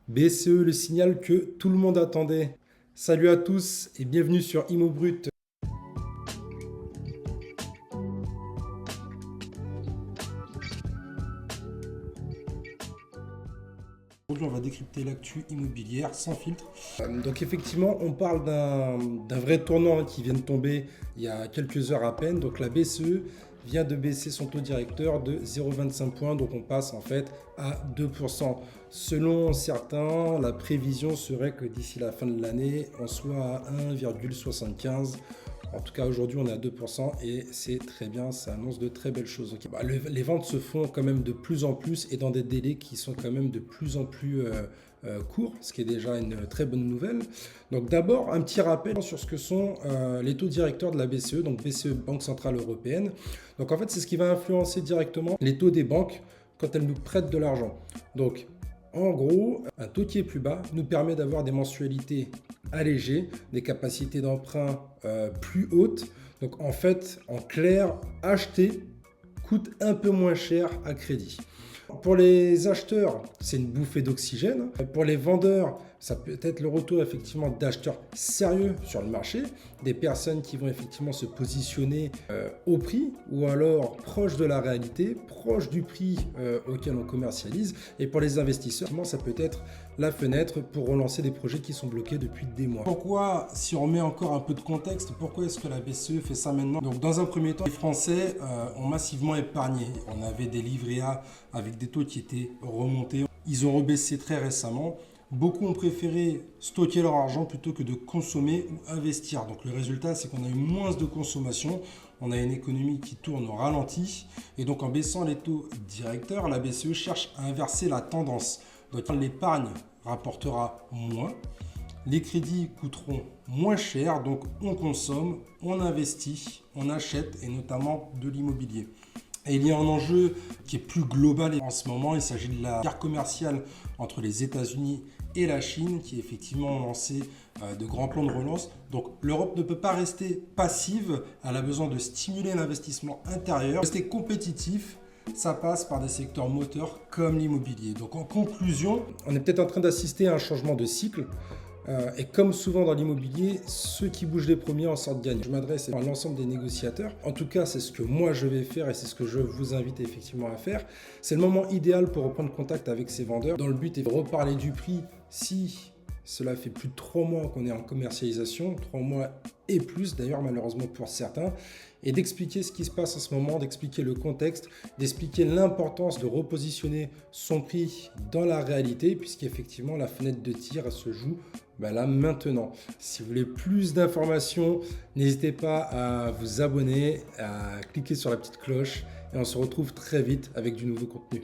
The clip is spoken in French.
BCE, le signal que tout le monde attendait. Salut à tous et bienvenue sur Imo Brut. Aujourd'hui, on va décrypter l'actu immobilière sans filtre. Donc effectivement, on parle d'un vrai tournant qui vient de tomber il y a quelques heures à peine. Donc la BCE vient de baisser son taux directeur de 0,25 points. Donc on passe en fait à 2%. Selon certains, la prévision serait que d'ici la fin de l'année, on soit à 1,75. En tout cas, aujourd'hui, on est à 2% et c'est très bien, ça annonce de très belles choses. Okay. Les ventes se font quand même de plus en plus et dans des délais qui sont quand même de plus en plus courts, ce qui est déjà une très bonne nouvelle. Donc d'abord, un petit rappel sur ce que sont les taux directeurs de la BCE, donc BCE, Banque Centrale Européenne. Donc en fait, c'est ce qui va influencer directement les taux des banques quand elles nous prêtent de l'argent. Donc en gros, un taux qui est plus bas nous permet d'avoir des mensualités allégées, des capacités d'emprunt plus hautes. Donc en fait, en clair, acheter coûte un peu moins cher à crédit. Pour les acheteurs, c'est une bouffée d'oxygène. Pour les vendeurs, ça peut être le retour effectivement d'acheteurs sérieux sur le marché, des personnes qui vont effectivement se positionner au prix ou alors proche de la réalité, proche du prix auquel on commercialise. Et pour les investisseurs, ça peut être la fenêtre pour relancer des projets qui sont bloqués depuis des mois. Pourquoi, si on met encore un peu de contexte, pourquoi est-ce que la BCE fait ça maintenant? Donc dans un premier temps, les Français ont massivement épargné. On avait des livrets A avec des taux qui étaient remontés. Ils ont rebaissé très récemment. Beaucoup ont préféré stocker leur argent plutôt que de consommer ou investir. Donc le résultat, c'est qu'on a eu moins de consommation. On a une économie qui tourne au ralenti. Et donc en baissant les taux directeurs, la BCE cherche à inverser la tendance. Donc l'épargne rapportera moins. Les crédits coûteront moins cher. Donc on consomme, on investit, on achète et notamment de l'immobilier. Et il y a un enjeu qui est plus global en ce moment. Il s'agit de la guerre commerciale entre les États-Unis et la Chine qui effectivement ont lancé de grands plans de relance. Donc l'Europe ne peut pas rester passive. Elle a besoin de stimuler l'investissement intérieur. Rester compétitif, ça passe par des secteurs moteurs comme l'immobilier. Donc en conclusion, on est peut-être en train d'assister à un changement de cycle. Et comme souvent dans l'immobilier, ceux qui bougent les premiers en sortent gagnants. Je m'adresse à l'ensemble des négociateurs. En tout cas, c'est ce que moi je vais faire et c'est ce que je vous invite effectivement à faire. C'est le moment idéal pour reprendre contact avec ces vendeurs. Dans le but est de reparler du prix si cela fait plus de 3 mois qu'on est en commercialisation, 3 mois et plus d'ailleurs malheureusement pour certains, et d'expliquer ce qui se passe en ce moment, d'expliquer le contexte, d'expliquer l'importance de repositionner son prix dans la réalité, puisqu'effectivement la fenêtre de tir elle se joue là maintenant. Si vous voulez plus d'informations, n'hésitez pas à vous abonner, à cliquer sur la petite cloche et on se retrouve très vite avec du nouveau contenu.